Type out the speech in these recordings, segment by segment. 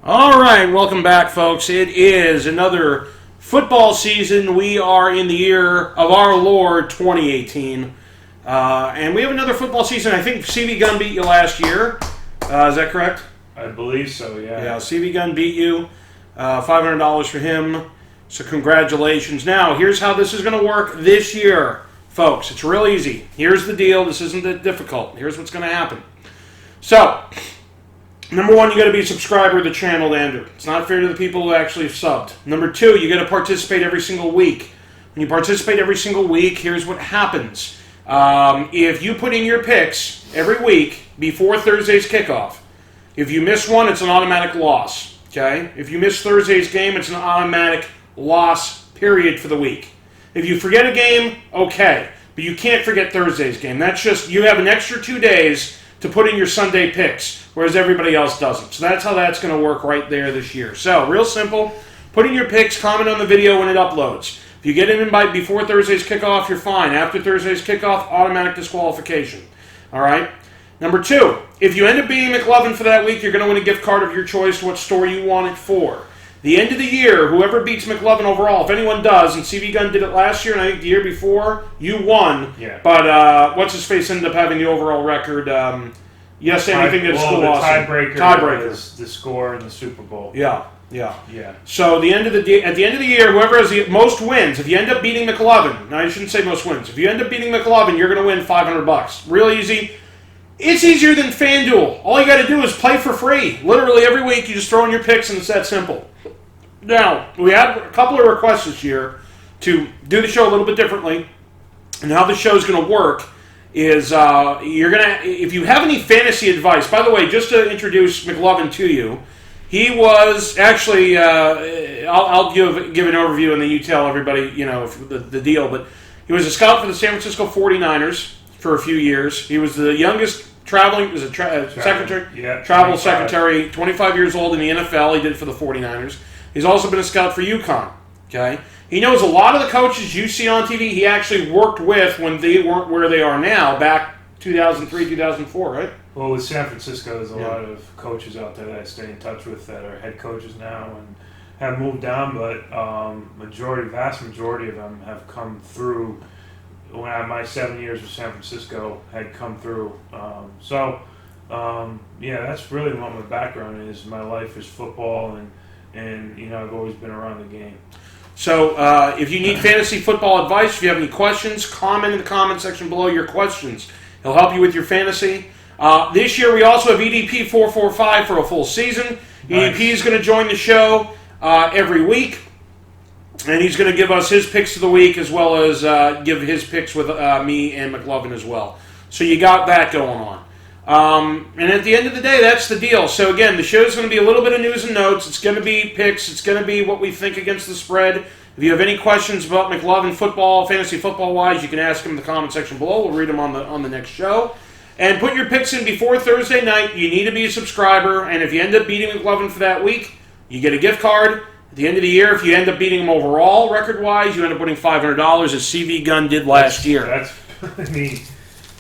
All right, welcome back, folks. It is another football season. We are in the year of our Lord, 2018. And we have another football season. I think CV Gunn beat you last year. Is that correct? I believe so, yeah. Yeah, CV Gunn beat you. $500 for him. So congratulations. Now, here's how this is going to work this year, folks. It's real easy. Here's the deal. This isn't that difficult. Here's what's going to happen. So, number one, you got to be a subscriber to the channel to enter. It's not fair to the people who actually have subbed. Number two, you got to participate every single week. When you participate every single week, here's what happens. If you put in your picks every week before Thursday's kickoff, if you miss one, it's an automatic loss. Okay? If you miss Thursday's game, it's an automatic loss, period, for the week. If you forget a game, okay. But you can't forget Thursday's game. That's just, you have an extra 2 days to put in your Sunday picks, whereas everybody else doesn't. So that's how that's going to work right there this year. So, real simple. Put in your picks, comment on the video when it uploads. If you get an invite before Thursday's kickoff, you're fine. After Thursday's kickoff, automatic disqualification. All right? Number two, if you end up beating Mclovein for that week, you're going to win a gift card of your choice to what store you want it for. The end of the year, whoever beats Mclovein overall, if anyone does, and CV Gunn did it last year, and I think the year before, you won. Yeah. But what's-his-face ended up having the overall record. Yes, anything that school lost. Tiebreaker was the score in the Super Bowl. Yeah. So at the end of the year, whoever has the most wins, if you end up beating Mclovein, now I shouldn't say most wins, if you end up beating Mclovein, you're going to win $500. Real easy. It's easier than FanDuel. All you got to do is play for free. Literally every week, you just throw in your picks, and it's that simple. Now, we had a couple of requests this year to do the show a little bit differently, and how the show is going to work is you're gonna, if you have any fantasy advice. By the way, just to introduce Mclovein to you, he was actually. I'll give an overview, and then you tell everybody the deal. But he was a scout for the San Francisco 49ers for a few years. He was the youngest travel secretary, 25 years old in the NFL. He did it for the 49ers. He's also been a scout for UConn. Okay. He knows a lot of the coaches you see on TV. He actually worked with when they weren't where they are now, back 2003, 2004, right? Well, with San Francisco, there's a lot of coaches out there that I stay in touch with that are head coaches now and have moved on, but vast majority of them have come through. When I had my 7 years with San Francisco, had come through. That's really what my background is. My life is football, and I've always been around the game. So if you need fantasy football advice, if you have any questions, comment in the comment section below your questions. He'll help you with your fantasy. This year we also have EDP445 for a full season. Nice. EDP is going to join the show every week, and he's going to give us his picks of the week as well as give his picks with me and Mclovein as well. So you got that going on. And at the end of the day, that's the deal. So again, the show is going to be a little bit of news and notes. It's going to be picks. It's going to be what we think against the spread. If you have any questions about Mclovein football, fantasy football-wise, you can ask them in the comment section below. We'll read them on the next show. And put your picks in before Thursday night. You need to be a subscriber. And if you end up beating Mclovein for that week, you get a gift card. At the end of the year, if you end up beating him overall, record-wise, you end up winning $500, as CV Gunn did last year.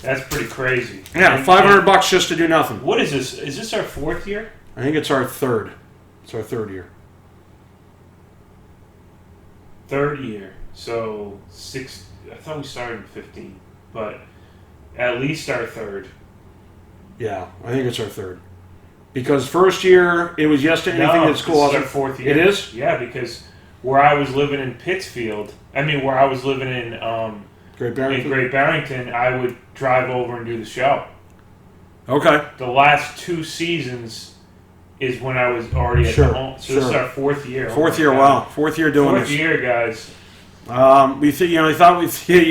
That's pretty crazy. Yeah, $500 just to do nothing. What is this? Is this our fourth year? I think it's our third. It's our third year. Third year. So I thought we started in 15, but at least our third. Yeah, I think it's our third. Because first year, it was yes to anything that school offered. Our fourth year. It is? Yeah, because where I was living in where I was living in Great Barrington, I would drive over and do the show. Okay. The last 2 seasons is when I was already at the home. So this is our fourth year. Fourth year, wow. Fourth year doing this. Fourth year, guys. You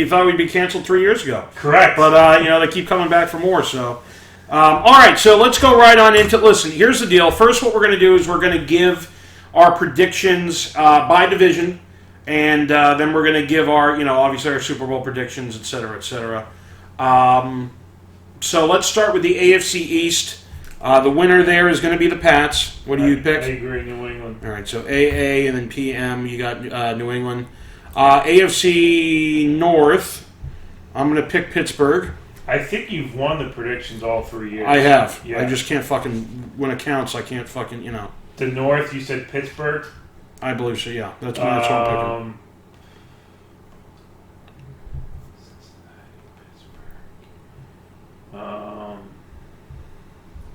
thought we'd be canceled 3 years ago. Correct. But they keep coming back for more. So, all right. So let's go right on into. Listen, here's the deal. First, what we're going to do is we're going to give our predictions by division. And then we're going to give our, obviously our Super Bowl predictions, et cetera, et cetera. So let's start with the AFC East. The winner there is going to be the Pats. What do you pick? I agree, New England. All right, so AA and then PM, you got New England. AFC North, I'm going to pick Pittsburgh. I think you've won the predictions all 3 years. I have. Yeah. I just can't fucking, when it counts, I can't fucking, The North, you said Pittsburgh? I believe so, yeah. That's what I'm picking.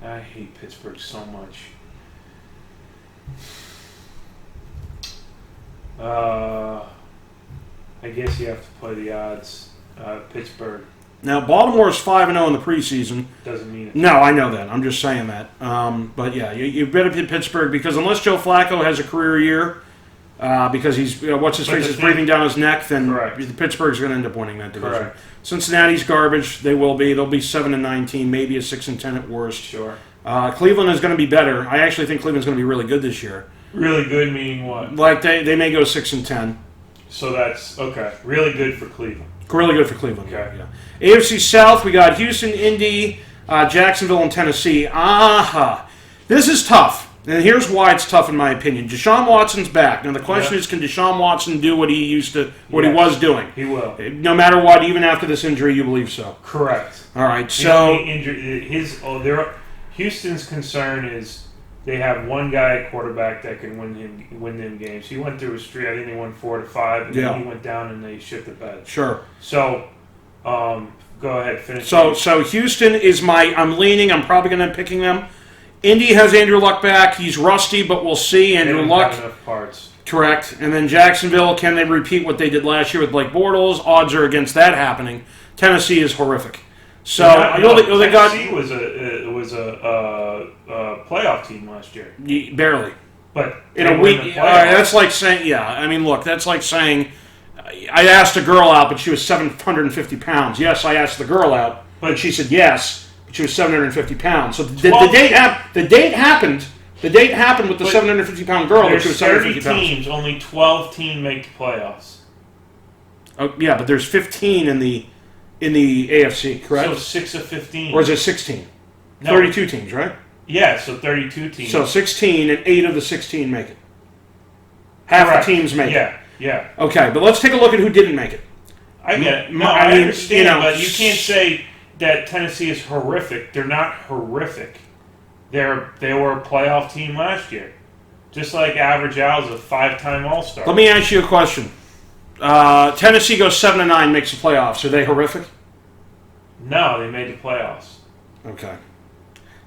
I hate Pittsburgh so much. I guess you have to play the odds. Pittsburgh Now, Baltimore's 5-0 in the preseason. doesn't mean it. No, I know that. I'm just saying that. But yeah, you better pick Pittsburgh because unless Joe Flacco has a career year, because he's what's his face is breathing down his neck, then Pittsburgh's going to end up winning that division. Correct. Cincinnati's garbage. They will be. They'll be 7-19, maybe a 6-10 at worst. Sure. Cleveland is going to be better. I actually think Cleveland's going to be really good this year. Really good meaning what? Like they may go 6-10. So that's okay. Really good for Cleveland. Really good for Cleveland. Okay. Yeah. AFC South, we got Houston, Indy, Jacksonville, and Tennessee. This is tough. And here's why it's tough in my opinion. Deshaun Watson's back. Now the question is, can Deshaun Watson do what he he was doing? He will. No matter what, even after this injury, you believe so. Correct. All right. So Houston's concern is they have one guy at quarterback that can win them games. He went through a streak. I think they won 4 to 5, and then he went down and they shit the bed. Sure. So, go ahead, finish. So Houston is I'm leaning. I'm probably going to be picking them. Indy has Andrew Luck back. He's rusty, but we'll see. Andrew Luck. Have enough parts. Correct. And then Jacksonville, can they repeat what they did last year with Blake Bortles? Odds are against that happening. Tennessee is horrific. So Tennessee was a playoff team last year. Barely. But in a week, that's like saying, I mean, look, that's like saying, I asked a girl out, but she was 750 pounds. Yes, I asked the girl out, but she said yes, but she was 750 pounds. So the date happened. The date happened with the 750-pound girl, but she was 750 pounds. 30 teams, only 12 teams make the playoffs. Oh, yeah, but there's 15 in the AFC, correct? So 6 of 15. Or is it 16? No. 32 teams, right? Yeah, so 32 teams. So 16, and 8 of the 16 make it. Half the teams make it. Yeah. Okay, but let's take a look at who didn't make it. I get it. No, I understand, but you can't say that Tennessee is horrific. They're not horrific. They were a playoff team last year. Just like Average Al's a 5-time All-Star. Let me ask you a question. Tennessee goes 7-9, makes the playoffs. Are they horrific? No, they made the playoffs. Okay.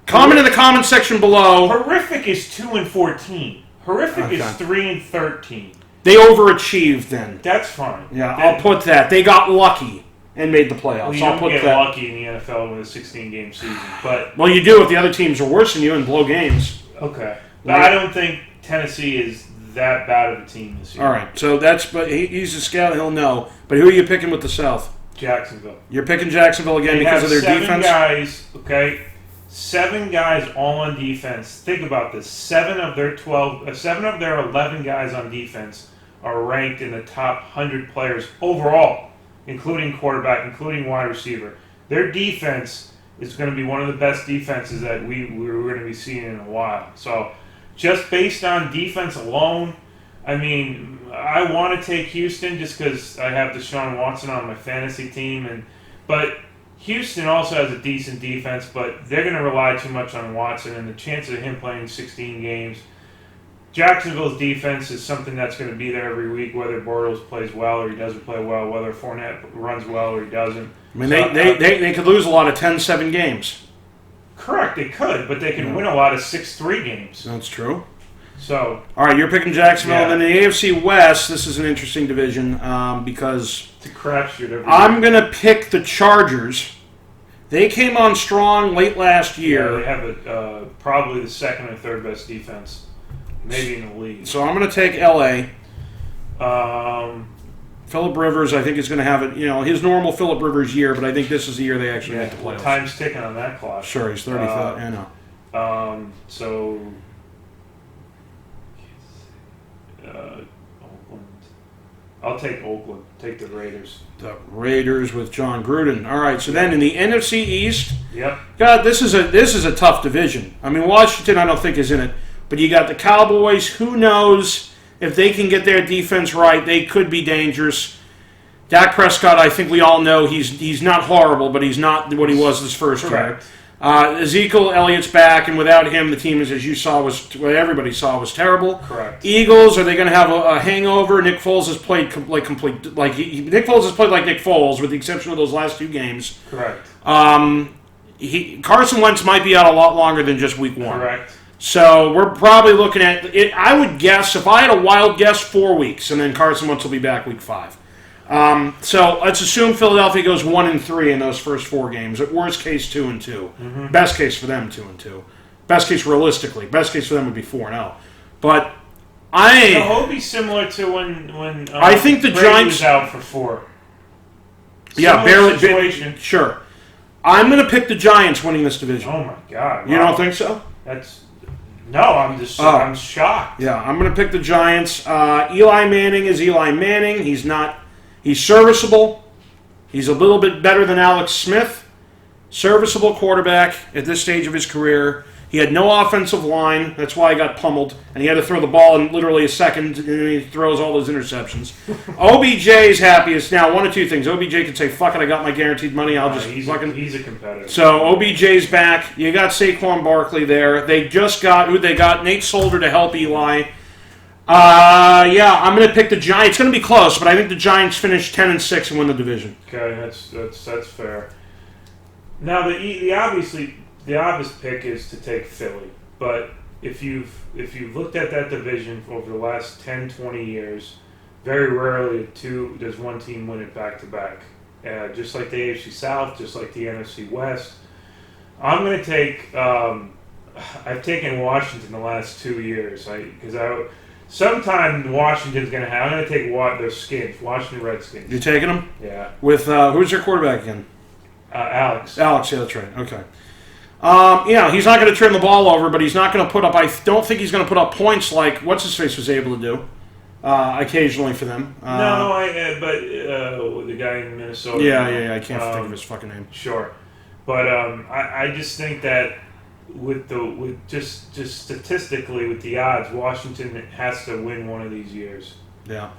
Comment in the comment section below. Horrific is 2-14. Horrific is 3-13. They overachieved then. That's fine. Yeah, I'll put that. They got lucky and made the playoffs. Well, you don't get lucky in the NFL with a 16-game season, but well, you do if the other teams are worse than you and blow games. Okay, but I don't think Tennessee is that bad of a team this year. All right, so but he's a scout. He'll know. But who are you picking with the South? Jacksonville. You're picking Jacksonville again because of their defense? 7 guys all on defense. Think about this. 7 of their 11 guys on defense are ranked in the top 100 players overall, including quarterback, including wide receiver. Their defense is going to be one of the best defenses that we're going to be seeing in a while. So just based on defense alone, I mean, I want to take Houston just because I have Deshaun Watson on my fantasy team, but Houston also has a decent defense, but they're going to rely too much on Watson, and the chances of him playing 16 games. Jacksonville's defense is something that's going to be there every week, whether Bortles plays well or he doesn't play well, whether Fournette runs well or he doesn't. I mean, they could lose a lot of 10-7 games. Correct, they could, but they can win a lot of 6-3 games. That's true. So, all right, you're picking Jacksonville. And then the AFC West, this is an interesting division because it's a crapshoot. I'm going to pick the Chargers. They came on strong late last year. Yeah, they have probably the second or third best defense, maybe in the league. So I'm going to take LA. Phillip Rivers, I think, is going to have his normal Phillip Rivers year, but I think this is the year they actually make the playoffs. Time's ticking on that clock. Sure, he's 35. I know. So. Oakland. I'll take Oakland. Take the Raiders. The Raiders with John Gruden. All right. So then in the NFC East, yep. God, this is a tough division. I mean, Washington, I don't think is in it, but you got the Cowboys. Who knows if they can get their defense right? They could be dangerous. Dak Prescott, I think we all know he's not horrible, but he's not what he was his first year. Ezekiel Elliott's back, and without him, the team, as you saw, what everybody saw was terrible. Correct. Eagles, are they going to have a hangover? Nick Foles has played Nick Foles has played like Nick Foles, with the exception of those last 2 games. Correct. Carson Wentz might be out a lot longer than just week 1. Correct. So we're probably looking at it. I would guess, if I had a wild guess, 4 weeks, and then Carson Wentz will be back week 5. So let's assume Philadelphia goes 1-3 in those first 4 games. At worst case, 2-2. Mm-hmm. Best case for them, 2-2. Best case realistically. Best case for them would be 4-0. But I hope he's similar to when I think the Brady Giants was out for 4. Yeah, Similar barely. situation. Sure. I'm going to pick the Giants winning this division. Oh my God! You wow. don't think so? I'm shocked. Yeah, I'm going to pick the Giants. Eli Manning is Eli Manning. He's serviceable. He's a little bit better than Alex Smith. Serviceable quarterback at this stage of his career. He had no offensive line. That's why he got pummeled. And he had to throw the ball in literally a second, and then he throws all those interceptions. OBJ is happiest. Now, one of 2 things. OBJ could say, fuck it, I got my guaranteed money. He's a competitor. So, OBJ's back. You got Saquon Barkley there. They got Nate Solder to help Eli. Yeah, I'm going to pick the Giants. It's going to be close, but I think the Giants finish 10-6 and win the division. Okay, that's fair. Now, the obvious pick is to take Philly, but if you've looked at that division over the last 10, 20 years, very rarely does one team win it back to back. Just like the AFC South, just like the NFC West. I'm going to take. I've taken Washington the last 2 years because sometime Washington's going to have. I'm going to take their Skins, Washington Redskins. You taking them? Yeah. With who's their quarterback again? Alex. Yeah, that's right. Okay. He's not going to turn the ball over, but he's not going to put up. I don't think he's going to put up points like what's his face was able to do occasionally for them. But the guy in Minnesota. Yeah. I can't think of his fucking name. Sure, but I just think that with just statistically with the odds, Washington has to win one of these years. Yeah.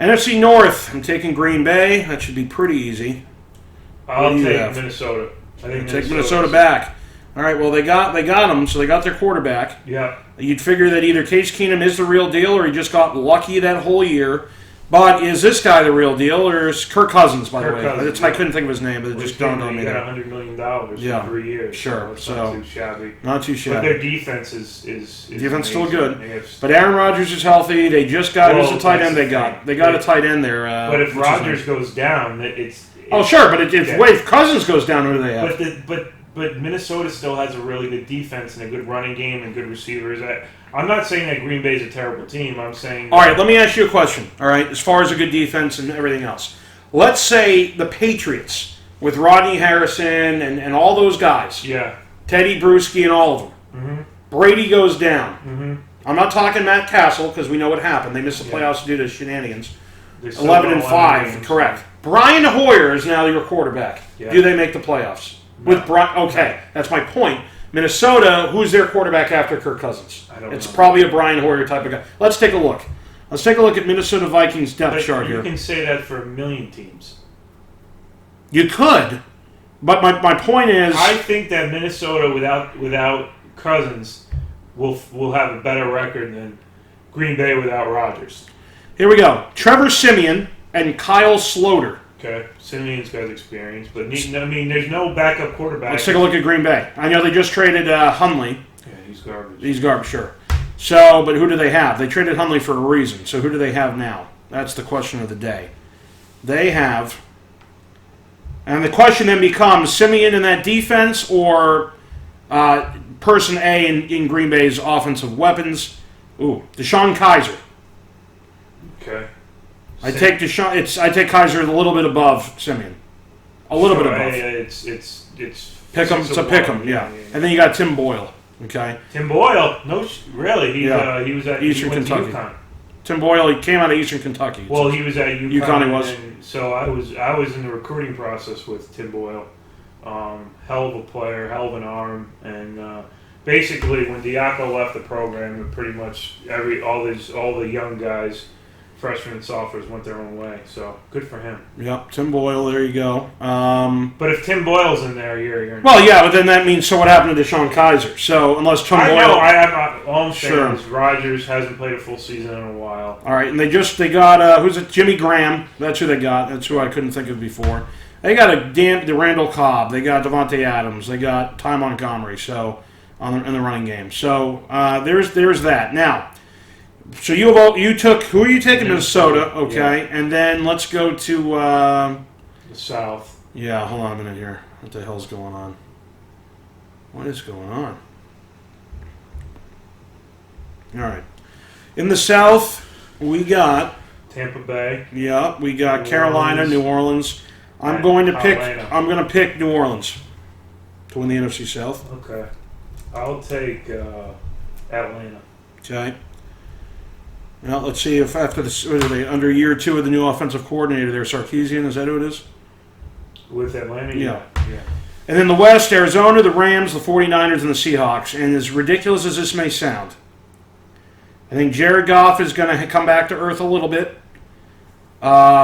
NFC North. I'm taking Green Bay. That should be pretty easy. I'll take Minnesota. I think take Minnesota back. All right, well, they got them, so they got their quarterback. Yeah. You'd figure that either Case Keenum is the real deal or he just got lucky that whole year. But is this guy the real deal, or is Kirk Cousins, by the way? I couldn't think of his name, but it just dawned on me. He got $100 million for 3 years. Sure. So not too shabby. Not too shabby. But their defense is defense still good. But Aaron Rodgers is healthy. They just got who's the tight end they got? They got a tight end there. But if Rodgers goes down, it's sure. But if Cousins goes down, who do they have? But Minnesota still has a really good defense and a good running game and good receivers. I'm not saying that Green Bay is a terrible team. I'm saying... All right, let me ask you a question, all right, as far as a good defense and everything else. Let's say the Patriots with Rodney Harrison and all those guys. Yeah. Teddy Bruschi and all of them. Mm-hmm. Brady goes down. Mm-hmm. I'm not talking Matt Castle because we know what happened. They missed the playoffs due to shenanigans. 11-5, correct. Brian Hoyer is now your quarterback. Yeah. Do they make the playoffs? No. Okay, that's my point. Minnesota, who's their quarterback after Kirk Cousins? It's know. probably a Brian Hoyer type of guy. Let's take a look. Let's take a look at Minnesota Vikings depth chart here. You can say that for a million teams. You could, but my point is... I think that Minnesota without Cousins will have a better record than Green Bay without Rodgers. Here we go. Trevor Siemian and Kyle Sloter. Okay, Simeon's got experience, but there's no backup quarterback. Let's take a look at Green Bay. I know they just traded Hundley. Yeah, he's garbage. He's garbage, sure. So, but who do they have? They traded Hundley for a reason. So who do they have now? That's the question of the day. They have, and the question then becomes Simeon in that defense or person A in Green Bay's offensive weapons. Ooh, Deshaun Kaiser. Okay. I take Kaiser a little bit above Simeon. A little bit above. It's pick 'em. It's a pick 'em. Yeah. And then you got Tim Boyle. Okay. Tim Boyle? No, really? He was at Eastern Kentucky. Tim Boyle. He came out of Eastern Kentucky. Well, he was at UConn. UConn he was. And so I was in the recruiting process with Tim Boyle. Hell of a player, hell of an arm, and basically when Diaco left the program, pretty much all the young guys freshmen and sophomores went their own way. So good for him. Yep, Tim Boyle. There you go. But if Tim Boyle's in there, you're in well, yeah, but then that means so what happened to Deshaun Kaiser? So unless Tim Boyle, all I'm saying is Rodgers hasn't played a full season in a while. All right, and they got who's it? Jimmy Graham. That's who they got. That's who I couldn't think of before. They got the Randall Cobb. They got Devontae Adams. They got Ty Montgomery. So in the running game. So there's that. Now, so you took who are you taking? Minnesota. Okay, and then let's go to the South. Yeah, hold on a minute here. What the hell's going on? What is going on? All right, in the South we got Tampa Bay. Yeah, we got Carolina, New Orleans. I'm going to pick New Orleans to win the NFC South. Okay. I'll take Atlanta. Okay. Well, let's see if after this, under year 2 of the new offensive coordinator there, Sarkisian, is that who it is? With Atlanta? Yeah. And then the West, Arizona, the Rams, the 49ers, and the Seahawks. And as ridiculous as this may sound, I think Jared Goff is going to come back to earth a little bit.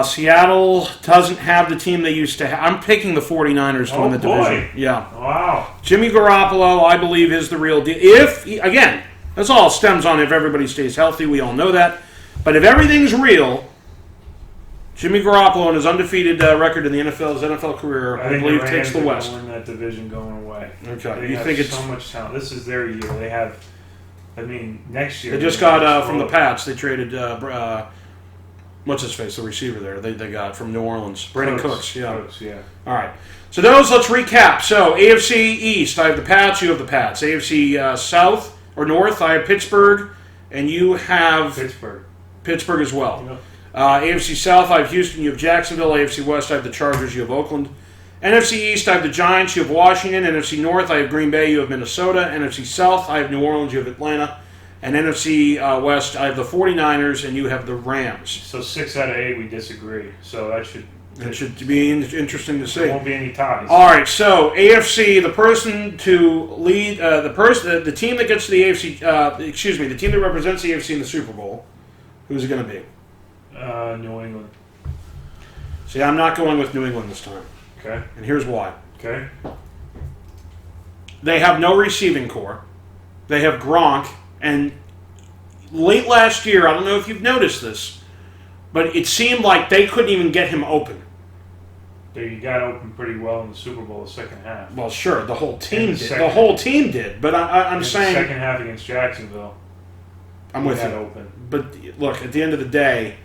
Seattle doesn't have the team they used to have. I'm picking the 49ers to win the division. Yeah. Wow. Jimmy Garoppolo, I believe, is the real deal. Again, this all stems on if everybody stays healthy. We all know that. But if everything's real, Jimmy Garoppolo and his undefeated record in his NFL career, I believe, takes the West. Win that division going away. Okay. They have so much talent. This is their year. They have, next year. They just got from the Pats. They traded what's his face, the receiver there. They got from New Orleans, Brandon Cooks. Yeah. All right. So let's recap. So AFC East, I have the Pats. You have the Pats. AFC South or North, I have Pittsburgh, and you have Pittsburgh as well. Yep. AFC South, I have Houston. You have Jacksonville. AFC West, I have the Chargers. You have Oakland. NFC East, I have the Giants. You have Washington. NFC North, I have Green Bay. You have Minnesota. NFC South, I have New Orleans. You have Atlanta. And NFC West, I have the 49ers, and you have the Rams. So 6 out of 8, we disagree. So that should be interesting to see. There won't be any ties. All right. So AFC, the person to lead the team that gets to the AFC, the team that represents the AFC in the Super Bowl. Who's it going to be? New England. See, I'm not going with New England this time. Okay. And here's why. Okay. They have no receiving core. They have Gronk. And late last year, I don't know if you've noticed this, but it seemed like they couldn't even get him open. He got open pretty well in the Super Bowl the second half. Well, sure, the whole team did. The whole team did, but I'm saying the second half against Jacksonville. I'm with you. Open. But look, at the end of the day,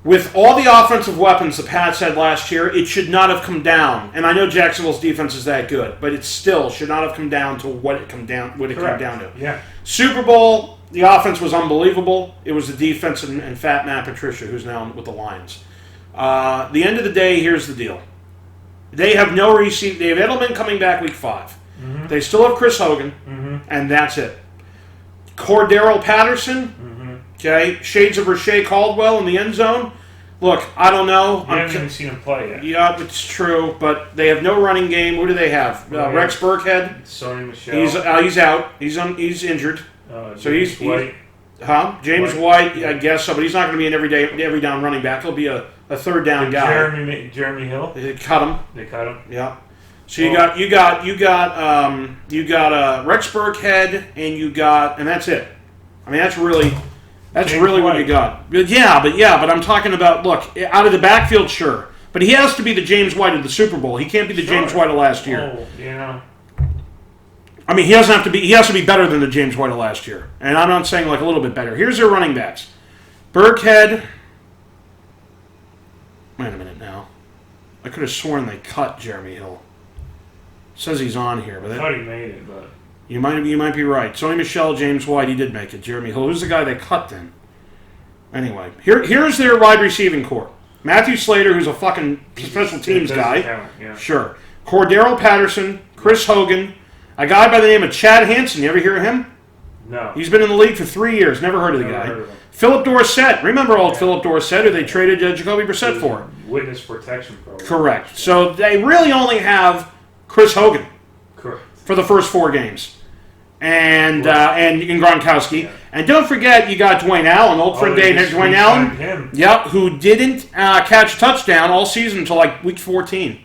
with all the offensive weapons the Pats had last year, it should not have come down. And I know Jacksonville's defense is that good, but it still should not have come down to what it came down to. Yeah. Super Bowl, the offense was unbelievable. It was the defense and Fat Matt Patricia, who's now with the Lions. The end of the day, here's the deal. They have no receive. They have Edelman coming back week 5. Mm-hmm. They still have Chris Hogan, and that's it. Cordero Patterson. Okay, shades of Rashay Caldwell in the end zone. Look, I don't know. I haven't even seen him play yet. Yeah, it's true, but they have no running game. What do they have? Rex Burkhead. Sony Michel. He's out. He's injured. So he's White. James White, I guess so, but he's not going to be an every down running back. He'll be a third down guy. Jeremy Hill. They cut him. Yeah. So you got Rex Burkhead, and that's it. I mean, that's really what you got. But I'm talking about, look, out of the backfield, sure. But he has to be the James White of the Super Bowl. He can't be the James White of last year. Oh, yeah. I mean, he doesn't have to be. He has to be better than the James White of last year. And I'm not saying like a little bit better. Here's their running backs. Burkhead. Wait a minute now. I could have sworn they cut Jeremy Hill. It says he's on here, but I thought he made it, but you might be right. Sony Michel, James White, he did make it. Jeremy Hill. Who's the guy they cut then? Anyway, here's their wide receiving core. Matthew Slater, who's a fucking special teams guy. Yeah. Sure. Cordero Patterson, Chris Hogan, a guy by the name of Chad Hansen. You ever hear of him? No. He's been in the league for 3 years. Never heard of the guy. Philip Dorsett. Remember old Philip Dorsett, who they traded Jacoby Brissett for? Witness protection program. Correct. So they really only have Chris Hogan. Correct. For the first 4 games. and Gronkowski. Yeah. And don't forget, you got Dwayne Allen, old friend Dwayne Allen. Him. Yep, who didn't catch a touchdown all season until like week 14.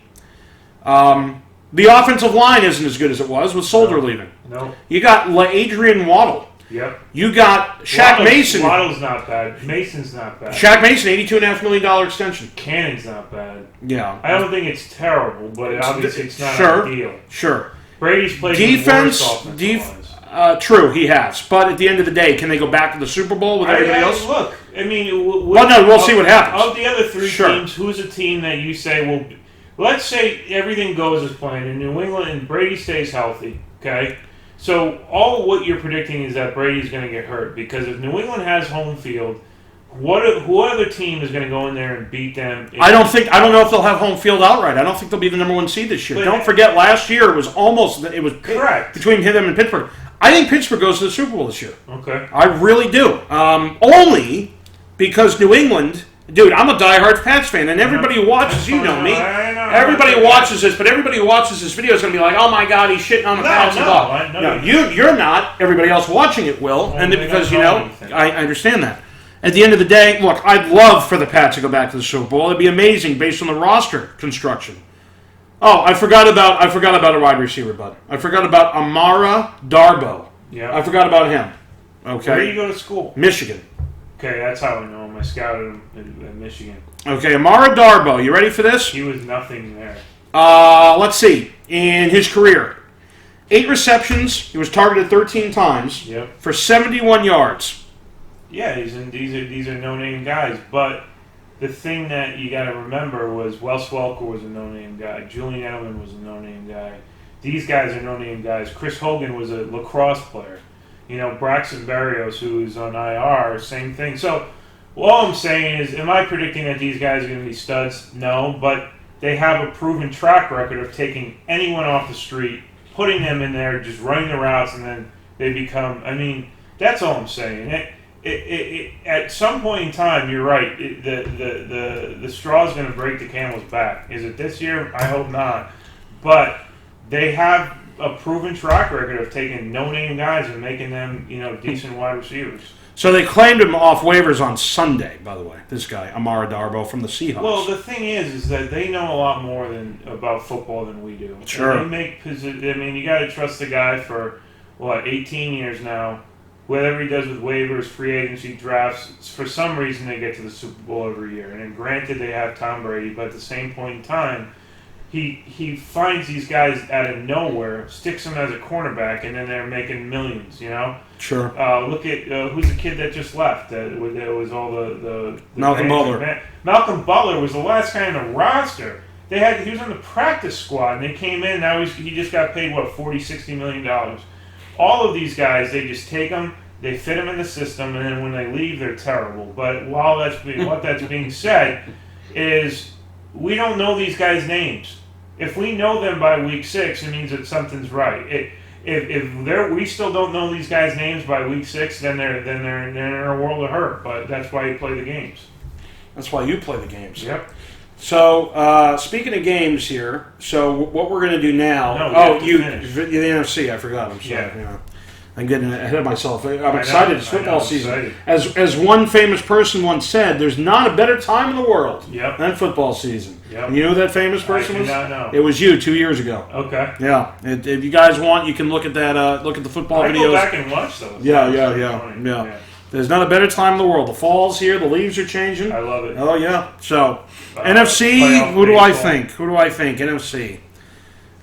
The offensive line isn't as good as it was with Solder leaving. No. You got Adrian Waddle. Yep. You got Shaq Mason. Waddle's not bad. Mason's not bad. Shaq Mason, $82.5 million extension. Cannon's not bad. Yeah. I don't think it's terrible, but obviously it's not ideal. Sure. Brady's played defense. lines. True, he has. But at the end of the day, can they go back to the Super Bowl with everybody else? Look, I mean, we'll see what happens. Of the other three teams, who's a team that you say will? Let's say everything goes as planned in New England and Brady stays healthy. Okay, so all what you're predicting is that Brady's going to get hurt because if New England has home field, who other team is going to go in there and beat them? I don't know if they'll have home field outright. I don't think they'll be the number one seed this year. But don't forget, last year it was correct between them and Pittsburgh. I think Pittsburgh goes to the Super Bowl this year. Okay, I really do. Only because New England. Dude, I'm a diehard Pats fan, and everybody who watches, you know me. Everybody who watches this, but everybody who watches this video is going to be like, "Oh my God, he's shitting on the Pats." No, you're not. Everybody else watching it will, and because I understand that. At the end of the day, look, I'd love for the Pats to go back to the Super Bowl. It'd be amazing based on the roster construction. Oh, I forgot about a wide receiver, bud. I forgot about Amara Darboh. Yeah, I forgot about him. Okay, where do you go to school? Michigan. Okay, that's how I know him. I scouted him in Michigan. Okay, Amara Darboh. You ready for this? He was nothing there. Let's see. In his career, 8 receptions. He was targeted 13 times for 71 yards. Yeah, these are no-name guys. But the thing that you got to remember was Wes Welker was a no-name guy. Julian Edelman was a no-name guy. These guys are no-name guys. Chris Hogan was a lacrosse player. You know, Braxton Berrios, who's on IR, same thing. So, all I'm saying is, am I predicting that these guys are going to be studs? No, but they have a proven track record of taking anyone off the street, putting them in there, just running the routes, and then they become. I mean, that's all I'm saying. At some point in time, you're right. The straw is going to break the camel's back. Is it this year? I hope not. But they have a proven track record of taking no-name guys and making them, decent wide receivers. So they claimed him off waivers on Sunday, by the way, this guy, Amara Darboh from the Seahawks. Well, the thing is that they know a lot more about football than we do. Sure. And you got to trust the guy for, 18 years now. Whatever he does with waivers, free agency, drafts, for some reason they get to the Super Bowl every year. And granted, they have Tom Brady, but at the same point in time, He finds these guys out of nowhere, sticks them as a cornerback, and then they're making millions, Sure. Look at who's the kid that just left. That was all the Malcolm Butler. Malcolm Butler was the last guy on the roster. He was on the practice squad, and they came in. Now he just got paid $40-60 million. All of these guys, they just take them, they fit them in the system, and then when they leave, they're terrible. But what that's being said is we don't know these guys' names. If we know them by week 6, it means that something's right. If we still don't know these guys' names by week 6, then they're in a world of hurt. But that's why you play the games. That's why you play the games. Yep. So speaking of games here, so what we're going to do now? The NFC. I forgot. I'm sorry. Yeah. I'm getting ahead of myself. I'm excited. It's football season. Excited. As one famous person once said, "There's not a better time in the world than football season." Yep. And you know who that famous person was? I do not know. It was you 2 years ago. Okay. Yeah. If you guys want, you can look at that. Look at the football videos. Go back and watch those. Yeah. There's not a better time in the world. The fall's here. The leaves are changing. I love it. Oh yeah. So NFC. Who do I think? NFC.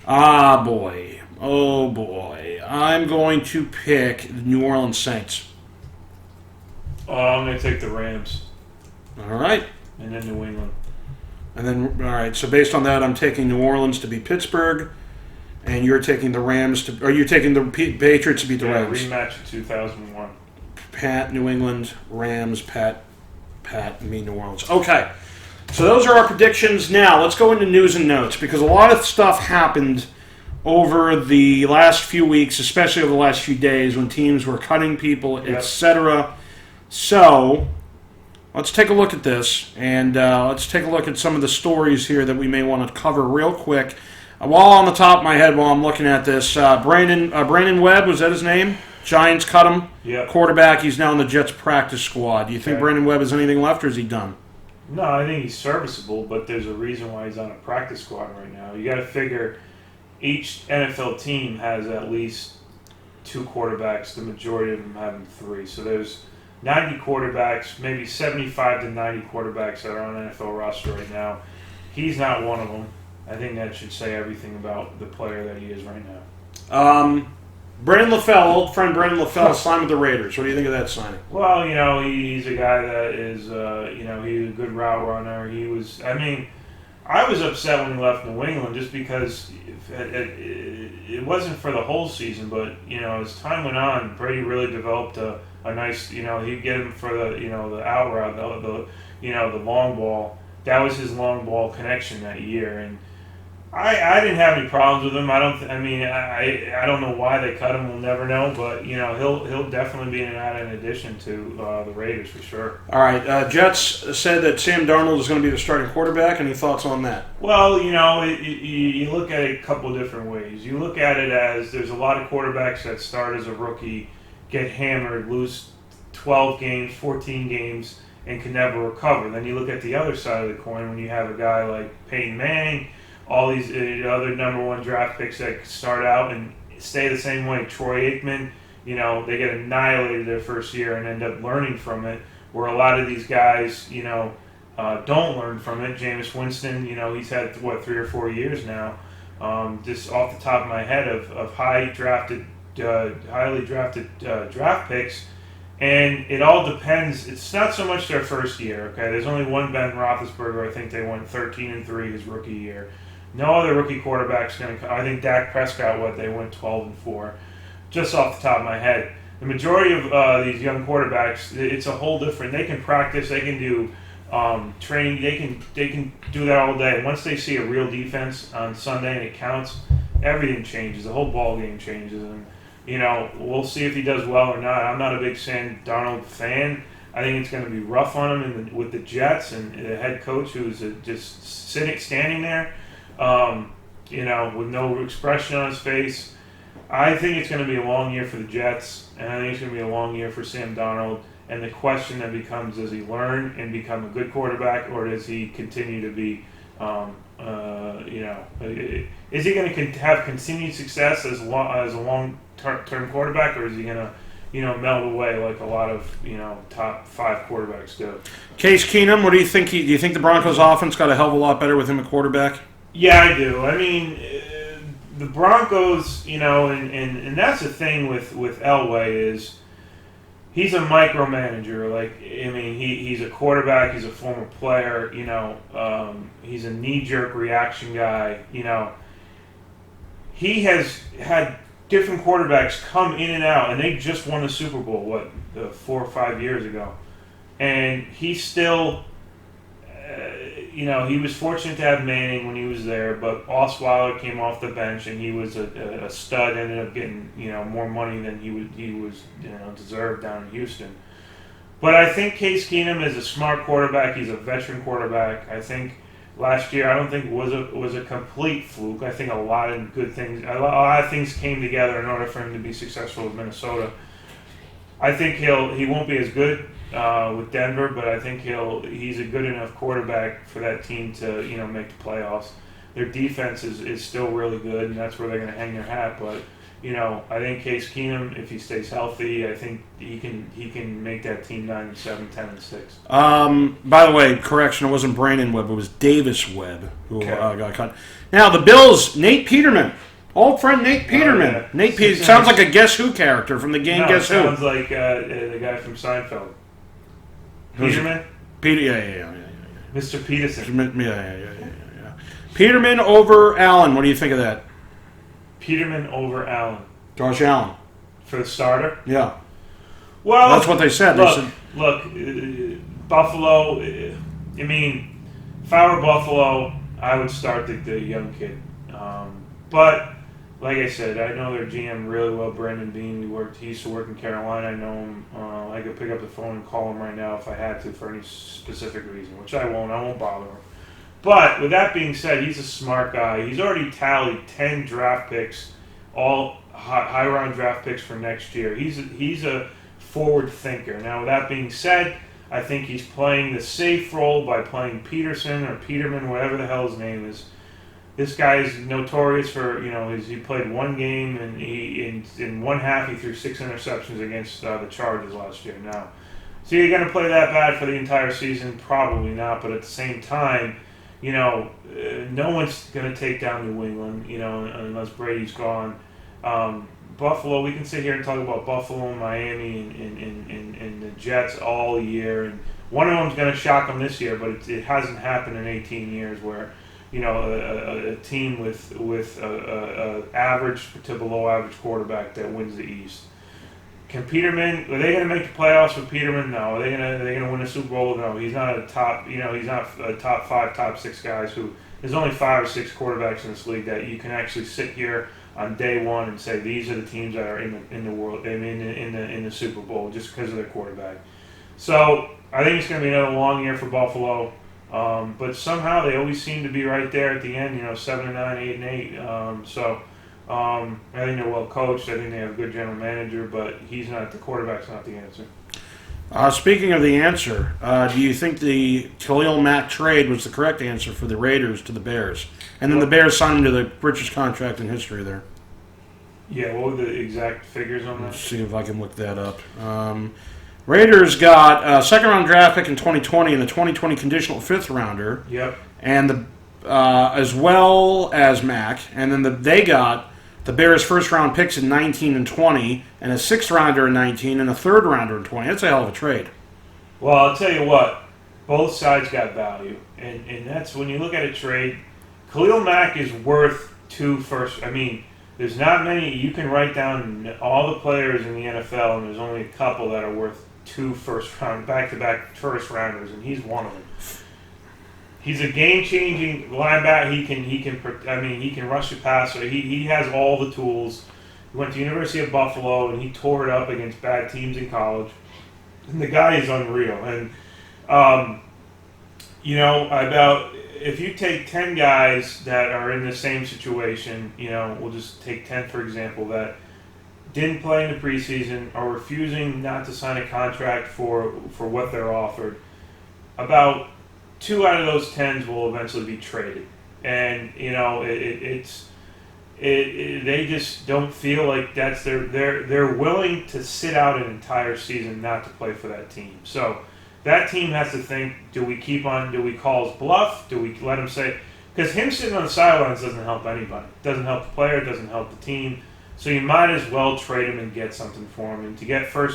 Ah boy. Oh boy. I'm going to pick the New Orleans Saints. Oh, I'm going to take the Rams. All right. And then New England. And then, all right. So based on that, I'm taking New Orleans to beat Pittsburgh, and you're taking the Rams to. Or you're taking the Patriots to beat the Rams. Rematch of 2001. Pat, New England, Rams, Pat, me, New Orleans. Okay. So those are our predictions. Now let's go into news and notes because a lot of stuff happened over the last few weeks, especially over the last few days when teams were cutting people, etc. So let's take a look at this, and let's take a look at some of the stories here that we may want to cover real quick. While on the top of my head, while I'm looking at this, Brandon Webb, was that his name? Giants cut him. Yeah. Quarterback. He's now in the Jets practice squad. Do you think Brandon Webb has anything left, or is he done? No, I think he's serviceable, but there's a reason why he's on a practice squad right now. You got to figure each NFL team has at least 2 quarterbacks. The majority of them having 3. So there's 90 quarterbacks, maybe 75 to 90 quarterbacks that are on NFL roster right now. He's not one of them. I think that should say everything about the player that he is right now. Brandon LaFell, old friend Brandon LaFell, signed with the Raiders. What do you think of that signing? Well, he's a guy that is, he's a good route runner. I was upset when he left New England just because it wasn't for the whole season, but, as time went on, Brady really developed a nice, he'd get him for the out route, the long ball. That was his long ball connection that year, and I didn't have any problems with him. I don't know why they cut him. We'll never know, but he'll definitely be an added addition to the Raiders for sure. All right, Jets said that Sam Darnold is going to be the starting quarterback. Any thoughts on that? Well, you look at it a couple different ways. You look at it as there's a lot of quarterbacks that start as a rookie, get hammered, lose 12 games, 14 games, and can never recover. Then you look at the other side of the coin when you have a guy like Peyton Manning, all these other number 1 draft picks that start out and stay the same way. Troy Aikman, they get annihilated their first year and end up learning from it, where a lot of these guys, don't learn from it. Jameis Winston, he's had, 3 or 4 years now. Just off the top of my head of highly drafted draft picks. And it all depends. It's not so much their first year, okay? There's only one Ben Roethlisberger. I think they went 13-3 his rookie year. No other rookie quarterback's going to. I think Dak Prescott, they went 12-4, just off the top of my head. The majority of these young quarterbacks, it's a whole different. They can practice. They can do training. They can do that all day. Once they see a real defense on Sunday and it counts, everything changes. The whole ball game changes, and we'll see if he does well or not. I'm not a big Sam Darnold fan. I think it's going to be rough on him with the Jets and the head coach who's just standing there. With no expression on his face. I think it's going to be a long year for the Jets, and I think it's going to be a long year for Sam Darnold. And the question that becomes, does he learn and become a good quarterback, or does he continue to be, is he going to have continued success as a long-term quarterback, or is he going to, melt away like a lot of, top 5 quarterbacks do? Case Keenum, what do you think? Do you think the Broncos' offense got a hell of a lot better with him at quarterback? Yeah, I do. The Broncos, and that's the thing with Elway is he's a micromanager. He's a quarterback. He's a former player. He's a knee-jerk reaction guy. He has had different quarterbacks come in and out, and they just won the Super Bowl, 4 or 5 years ago. And he still... he was fortunate to have Manning when he was there, but Osweiler came off the bench and he was a stud. Ended up getting more money than he was deserved down in Houston. But I think Case Keenum is a smart quarterback. He's a veteran quarterback. I think last year I don't think was a complete fluke. I think a lot of things came together in order for him to be successful with Minnesota. I think he won't be as good with Denver, but I think he's a good enough quarterback for that team to make the playoffs. Their defense is still really good, and that's where they're going to hang their hat. But I think Case Keenum, if he stays healthy, I think he can make that team 9-7, 10-6. By the way, correction, it wasn't Brandon Webb, it was Davis Webb who got cut. Now the Bills, Nate Peterman. Old friend Nate Peterman. Yeah. Nate Peterman sounds like a Guess Who character from the game Guess Who. Sounds like the guy from Seinfeld. Peterman? Yeah. Mr. Peterson. Yeah. Peterman over Allen. What do you think of that? Peterman over Allen. Josh Allen. For the starter? Yeah. Well, that's what they said. Look, Buffalo, if I were Buffalo, I would start the young kid. But like I said, I know their GM really well, Brandon Bean. He used to work in Carolina. I know him. I could pick up the phone and call him right now if I had to for any specific reason, which I won't. I won't bother him. But with that being said, he's a smart guy. He's already tallied 10 draft picks, all high round draft picks for next year. He's a forward thinker. Now, with that being said, I think he's playing the safe role by playing Peterson or Peterman, whatever the hell his name is. This guy is notorious for, he played one game and in one half he threw 6 interceptions against the Chargers last year. Now, so you're going to play that bad for the entire season? Probably not, but at the same time, no one's going to take down New England, unless Brady's gone. Buffalo, we can sit here and talk about Buffalo and Miami and the Jets all year, and one of them's going to shock them this year, but it hasn't happened in 18 years where a team with a average to below average quarterback that wins the East. Are they going to make the playoffs with Peterman? No. Are they going to win a Super Bowl? No. He's not a top. He's not a top 5, top 6 guys who. There's only 5 or 6 quarterbacks in this league that you can actually sit here on day one and say these are the teams that are in the world, in the Super Bowl just because of their quarterback. So I think it's going to be another long year for Buffalo. But somehow they always seem to be right there at the end, 7-9, 8-8. I think they're well coached. I think they have a good general manager, but the quarterback's not the answer. Speaking of the answer, do you think the Khalil Mack trade was the correct answer for the Raiders to the Bears? And then the Bears signed him to the richest contract in history there. Yeah, what were the exact figures on that? Let's see if I can look that up. Raiders got a second-round draft pick in 2020 and a 2020 conditional fifth-rounder. Yep. And as well as Mack. And then they got the Bears' first-round picks in 19 and 20, and a sixth-rounder in 19, and a third-rounder in 20. That's a hell of a trade. Well, I'll tell you what. Both sides got value. And that's when you look at a trade, Khalil Mack is worth 2 first. I mean, there's not many. You can write down all the players in the NFL, and there's only a couple that are worth 2 back-to-back first-rounders, and he's one of them. He's a game-changing linebacker. He can rush the passer. He has all the tools. He went to the University of Buffalo, and he tore it up against bad teams in college. And the guy is unreal. And if you take 10 guys that are in the same situation, we'll just take 10 for example, that didn't play in the preseason, are refusing not to sign a contract for what they're offered, about 2 out of those 10s will eventually be traded. And, they just don't feel like that's they're willing to sit out an entire season not to play for that team. So that team has to think, do we call his bluff? Do we let him say, because him sitting on the sidelines doesn't help anybody. Doesn't help the player, doesn't help the team. So you might as well trade him and get something for him. And to get 2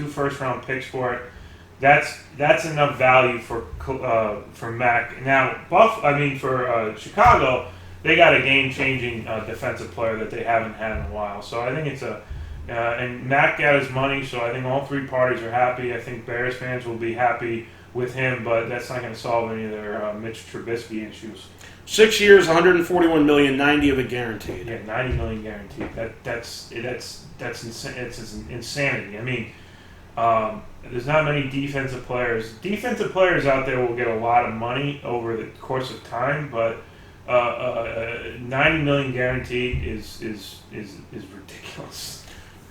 first-round picks for it, that's enough value for Mack. Now, for Chicago, they got a game-changing defensive player that they haven't had in a while. So I think it's and Mack got his money, so I think all 3 parties are happy. I think Bears fans will be happy with him, but that's not going to solve any of their Mitch Trubisky issues. 6 years, $141 million, 90 of it guaranteed. Yeah, $90 million guaranteed. That's insanity. I mean, there's not many defensive players. Defensive players out there will get a lot of money over the course of time, but $90 million guaranteed is ridiculous.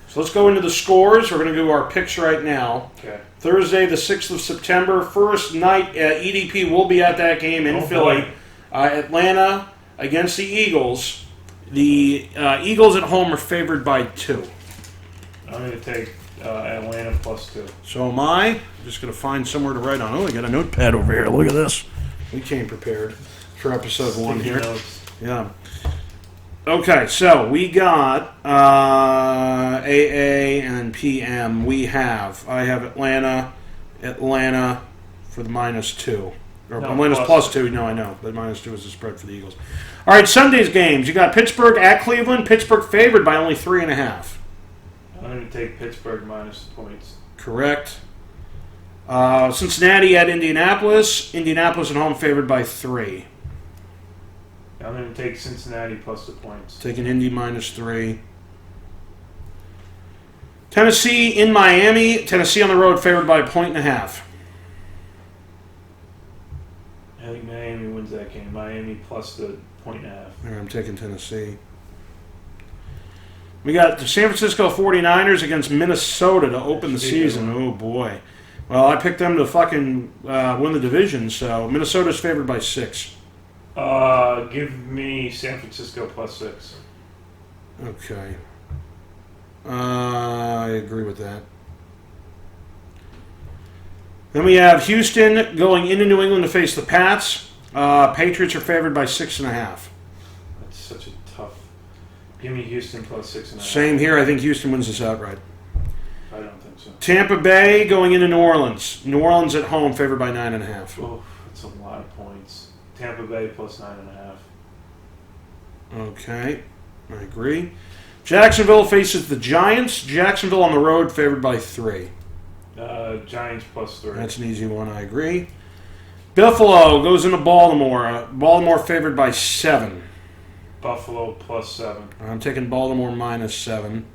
So let's go into the scores. We're going to do our picks right now. Okay. Thursday, the 6th of September, first night. EDP will be at that game in Philly. Atlanta against the Eagles. The Eagles at home are favored by 2. I'm going to take Atlanta +2. So am I. I'm just going to find somewhere to write on. Oh, I got a notepad over here. Look at this. We came prepared for episode 1 here. Notes. Yeah. Okay, so we got AA and then PM. I have Atlanta for the -2. Or Atlanta's +2. No, I know. But -2 is the spread for the Eagles. All right, Sunday's games. You got Pittsburgh at Cleveland. Pittsburgh favored by only 3.5. I'm going to take Pittsburgh minus the points. Correct. Cincinnati at Indianapolis. Indianapolis at home favored by 3. I'm going to take Cincinnati plus the points. Taking Indy -3. Tennessee in Miami. Tennessee on the road favored by 1.5. I think Miami wins that game. Miami plus the 1.5. I'm taking Tennessee. We got the San Francisco 49ers against Minnesota to open the season. Oh, boy. Well, I picked them to fucking win the division, so Minnesota's favored by 6. Give me San Francisco plus 6. Okay. I agree with that. Then we have Houston going into New England to face the Pats. Patriots are favored by 6.5. That's such a tough. Give me Houston plus 6.5. Same here. I think Houston wins this outright. I don't think so. Tampa Bay going into New Orleans. New Orleans at home favored by 9.5. Oh, that's a lot of points. Tampa Bay plus 9.5. Okay, I agree. Jacksonville faces the Giants. Jacksonville on the road favored by 3. Giants plus 3. That's an easy one. I agree. Buffalo goes into Baltimore. Baltimore favored by 7. Buffalo plus 7. I'm taking Baltimore minus 7.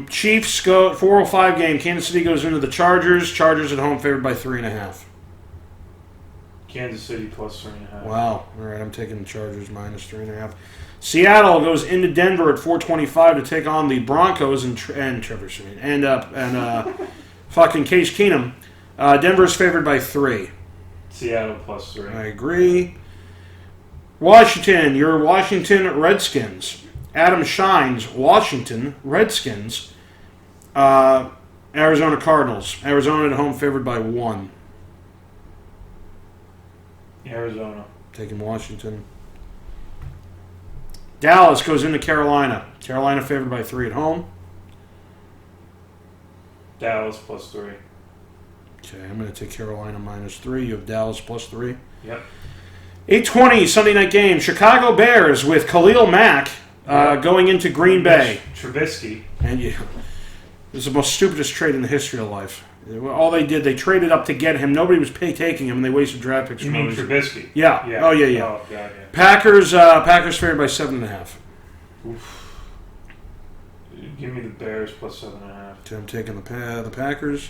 Chiefs go 4:05 game. Kansas City goes into the Chargers. Chargers at home favored by 3.5. Kansas City plus 3.5. Wow. All right, I'm taking the Chargers minus 3.5. Seattle goes into Denver at 4:25 to take on the Broncos and Trevor Siemian and fucking Case Keenum. Denver's favored by 3. Seattle plus 3. I agree. Washington, your Washington Redskins. Adam Shine's Washington Redskins. Arizona Cardinals. Arizona at home favored by 1. Arizona. Taking Washington. Dallas goes into Carolina. Carolina favored by 3 at home. Dallas plus 3. Okay, I'm going to take Carolina minus 3. You have Dallas plus 3. Yep. 8:20 Sunday night game. Chicago Bears with Khalil Mack going into Green Bay. Trubisky. And this is the most stupidest trade in the history of life. All they did, they traded up to get him. Nobody was taking him, and they wasted draft picks. You mean Trubisky? Yeah. Oh, yeah. Oh, God, yeah. Packers favored by 7.5. Oof. Give me the Bears plus 7.5. So I'm taking the Packers.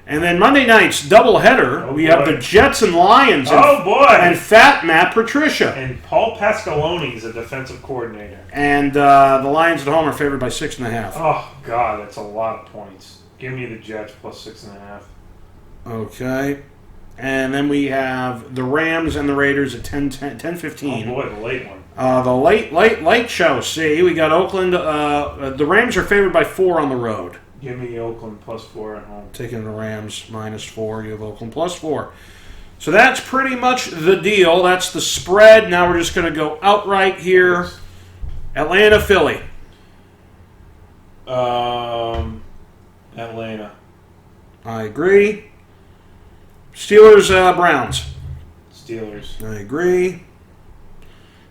And then Monday night's doubleheader, we have the Jets and Lions. And Fat Matt Patricia. And Paul Pasqualoni is a defensive coordinator. And the Lions at home are favored by 6.5. Oh, God, that's a lot of points. Give me the Jets plus 6.5. Okay. And then we have the Rams and the Raiders at 10:15. Oh, boy, the late one. The late show. See, we got Oakland. The Rams are favored by 4 on the road. Give me Oakland plus 4 at home. Taking the Rams minus 4. You have Oakland plus 4. So that's pretty much the deal. That's the spread. Now we're just going to go outright here. Atlanta, Philly. Atlanta. I agree. Steelers, Browns. Steelers. I agree.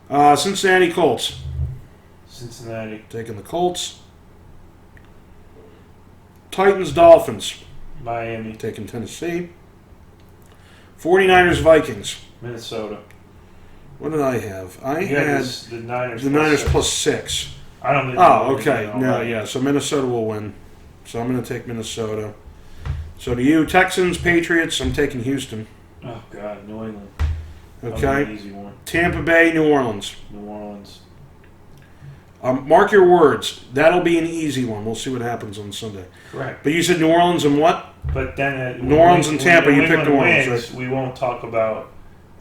Cincinnati, Colts. Cincinnati. Taking the Colts. Titans, Dolphins. Miami. Taking Tennessee. 49ers, Vikings. Minnesota. What did I have? I You had the Niners. the Niners plus 6. I don't think. Oh, okay. No, yeah. So Minnesota will win. So I'm going to take Minnesota. So to you, Texans, Patriots. I'm taking Houston. Oh God, New England. Okay. An easy one. Tampa Bay, New Orleans. New Orleans. Mark your words. That'll be an easy one. We'll see what happens on Sunday. Correct. But you said New Orleans and what? But then New Orleans and Tampa. You picked New Orleans, wins, right? We won't talk about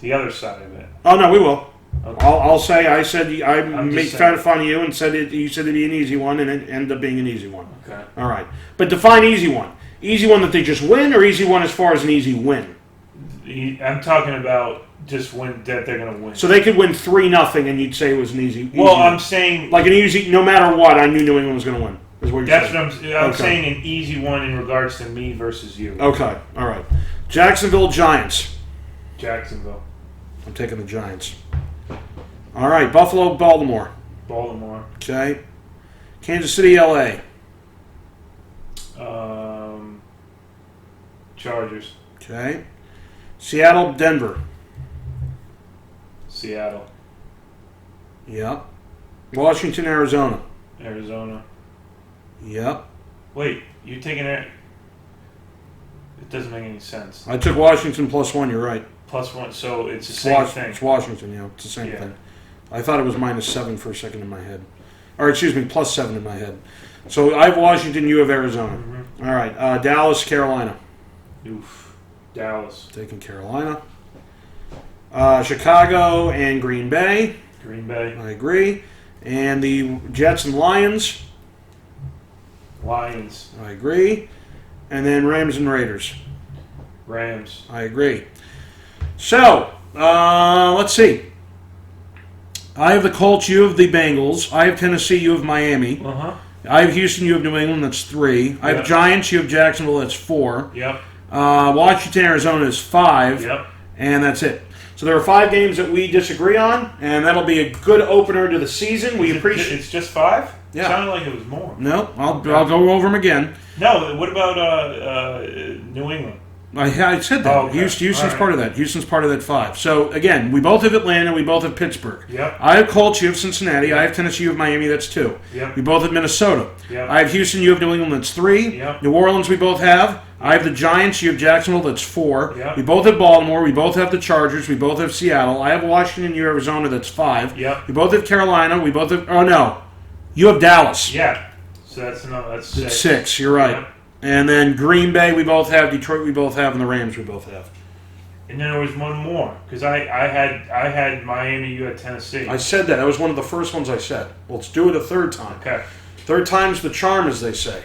the other side of it. Oh no, we will. Okay. I'll say I said I I'm made just fun of you and said you said it'd be an easy one, and it ended up being an easy one. Okay. All right, but define easy one. Easy one that they just win, or easy one as far as an easy win. I'm talking about just win that they're going to win. So they could win 3-0, and you'd say it was an easy. Well, win. I'm saying like an easy. No matter what, I knew New England was going to win. Is what you're that's saying. what I'm saying. An easy one in regards to me versus you. Okay. All right. Jacksonville Giants. Jacksonville. I'm taking the Giants. All right. Buffalo Baltimore. Baltimore. Okay. Kansas City LA. Chargers. Okay. Seattle Denver. Seattle. Yep. Washington Arizona. Arizona. Yep. Wait, you taking it? It doesn't make any sense. I took Washington +1. You're right. +1, so it's the same thing. It's Washington. Yeah, it's the same Yeah. thing. I thought it was -7 for a second in my head, or excuse me, +7 in my head. So I have Washington. You have Arizona. Mm-hmm. All right, Dallas, Carolina. Oof, Dallas, Taking Carolina. Chicago and Green Bay. Green Bay, I agree. And the Jets and Lions. Lions, I agree. And then Rams and Raiders. Rams. I agree. So, let's see. I have the Colts, you have the Bengals. I have Tennessee, you have Miami. Uh-huh. I have Houston, you have New England, that's 3. I have Yep. Giants, you have Jacksonville, that's 4. Yep. Washington, Arizona is 5. Yep. And that's it. So there are 5 games that we disagree on, and that'll be a good opener to the season. We appreciate. It's just 5. Yeah. It sounded like it was more. No, I'll go over them again. No. What about New England? I said that. Oh, okay. Houston's All right. part of that. Houston's part of that 5. So again, we both have Atlanta. We both have Pittsburgh. Yep. I have Colts. You have Cincinnati. I have Tennessee. You have Miami. That's 2. Yep. We both have Minnesota. Yep. I have Houston. You have New England. That's 3. Yep. New Orleans. We both have. I have the Giants. You have Jacksonville. That's 4. Yep. We both have Baltimore. We both have the Chargers. We both have Seattle. I have Washington. You have Arizona. That's 5. Yep. We both have Carolina. We both have. Oh no, you have Dallas. Yeah. So that's 6. That's 6. You're right. Yep. And then Green Bay. We both have. Detroit. We both have. And the Rams. We both have. And then there was one more because I had Miami. You had Tennessee. I said that. That was one of the first ones I said. Let's do it a third time. Okay. Third time's the charm, as they say.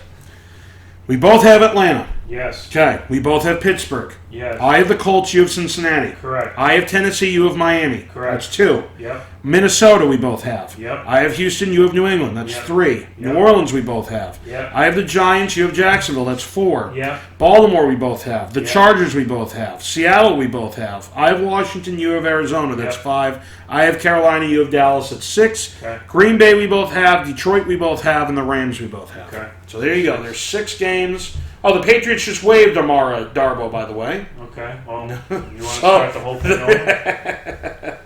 We both have Atlanta. Yes. Okay. We both have Pittsburgh. Yes. I have the Colts. You have Cincinnati. Correct. I have Tennessee. You have Miami. Correct. That's 2. Yep. Minnesota. We both have. Yep. I have Houston. You have New England. That's Yep. 3. New Yep. Orleans. We both have. Yep. I have the Giants. You have Jacksonville. That's 4. Yep. Baltimore. We both have. The Yep. Chargers. We both have. Seattle. We both have. I have Washington. You have Arizona. That's Yep. 5. I have Carolina. You have Dallas. That's 6. Okay. Green Bay. We both have. Detroit. We both have. And the Rams. We both have. Okay. So there you go. There's 6 games. Oh, the Patriots just waived Amara Darbo, by the way. Okay. Well, you want to start the whole thing over?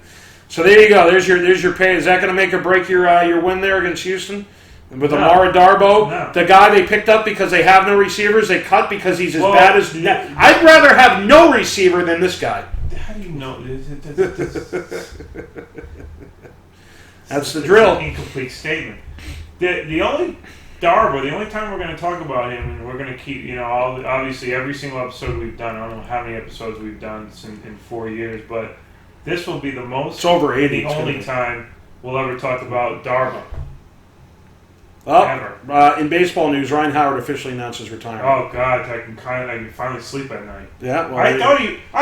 So there you go. There's your pay. Is that going to make or break your win there against Houston? With No. Amara Darbo, No. the guy they picked up because they have no receivers, they cut because he's as Well, bad as. I'd rather have no receiver than this guy. How do you know? That's the drill. Incomplete statement. The only Darbo, the only time we're going to talk about him, and we're going to keep, obviously every single episode we've done. I don't know how many episodes we've done in 4 years, but this will be the most. It's over 80. The only time we'll ever talk about Darbo. In baseball news, Ryan Howard officially announced his retirement. Oh God, I can finally sleep at night. Yeah, well, I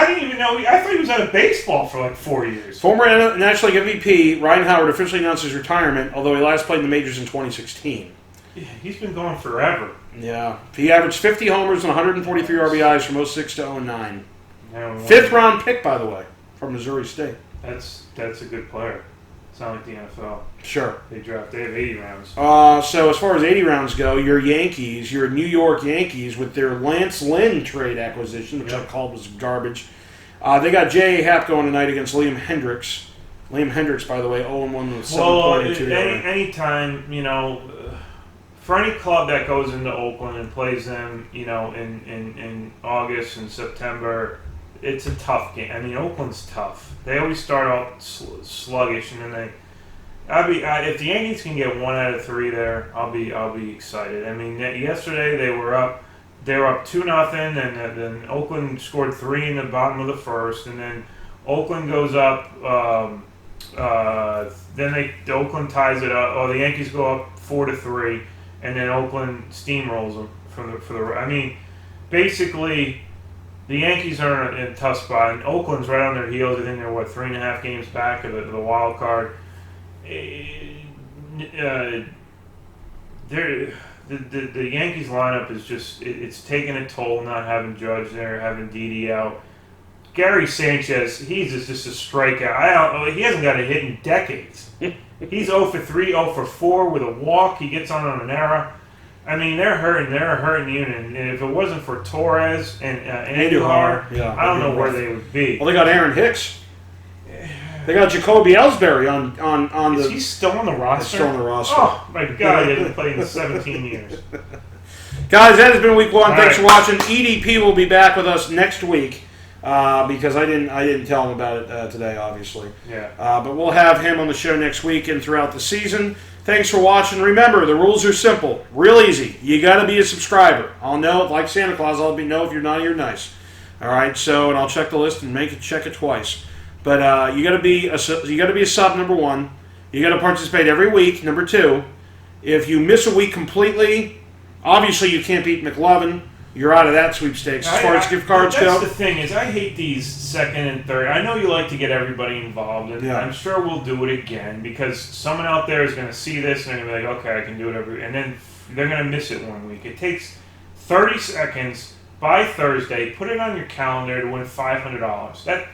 didn't even know. I thought he was out of baseball for like 4 years. Former National League MVP Ryan Howard officially announced his retirement, although he last played in the majors in 2016. Yeah, he's been gone forever. Yeah, he averaged 50 homers and 143 RBIs from 06 to 09. No, 5th round pick, by the way, from Missouri State. That's a good player. It's not like the NFL. Sure. They have 80 rounds. So as far as 80 rounds go, your New York Yankees, with their Lance Lynn trade acquisition, which I called was garbage, they got J.A. Happ going tonight against Liam Hendricks. Liam Hendricks, by the way, 0-1 with 7.2. Anytime, for any club that goes into Oakland and plays them, in August and September, it's a tough game. I mean, Oakland's tough. They always start out sluggish, and then if the Yankees can get 1 out of 3 there, I'll be excited. I mean, yesterday they were up 2-0, and then Oakland scored 3 in the bottom of the first, and then Oakland goes up. Then Oakland ties it up. Oh, the Yankees go up 4-3, and then Oakland steamrolls them for the. I mean, basically, the Yankees are in a tough spot, and Oakland's right on their heels. I think they're 3.5 games back of the wild card. The Yankees lineup is just it's taking a toll not having Judge there, having Didi out. Gary Sanchez, he's just a strikeout. He hasn't got a hit in decades. He's 0 for 3, 0 for 4 with a walk. He gets on an error. I mean, they're hurting you. And if it wasn't for Torres and Andujar, I don't know where they would be. Well, they got Aaron Hicks. They got Jacoby Ellsbury on Is he still on the roster? He's still on the roster. Oh, my God, he hasn't played in 17 years. Guys, that has been week 1. All Thanks right. for watching. EDP will be back with us next week because I didn't tell him about it today, obviously. Yeah. But we'll have him on the show next week and throughout the season. Thanks for watching. Remember, the rules are simple, real easy. You got to be a subscriber. I'll know, like Santa Claus, I'll know if you're not, you're nice. All right. So, and I'll check the list and check it twice. But you got to be a sub. Number 1. You got to participate every week. Number 2. If you miss a week completely, obviously you can't beat Mclovein. You're out of that sweepstakes as far as gift cards go. That's the thing is, I hate these second and third. I know you like to get everybody involved, and Yeah. I'm sure we'll do it again because someone out there is going to see this and they're going to be like, okay, I can do it and then they're going to miss it one week. It takes 30 seconds by Thursday. Put it on your calendar to win $500.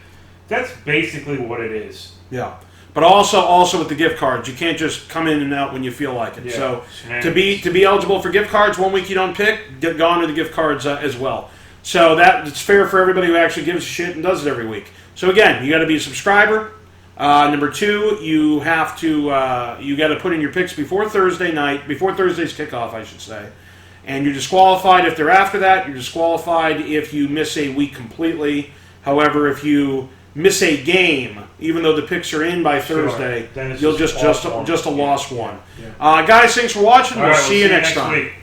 That's basically what it is. Yeah. But also with the gift cards, you can't just come in and out when you feel like it. Yeah. So to be eligible for gift cards, one week you don't pick, get gone to the gift cards as well. So it's fair for everybody who actually gives a shit and does it every week. So again, you got to be a subscriber. Number 2, you have to you got to put in your picks before Thursday night, before Thursday's kickoff, I should say. And you're disqualified if they're after that. You're disqualified if you miss a week completely. However, if you miss a game, even though the picks are in by Thursday, Then it's you'll just a lost one. Yeah. Guys, thanks for watching. All We'll right, see you next time. week.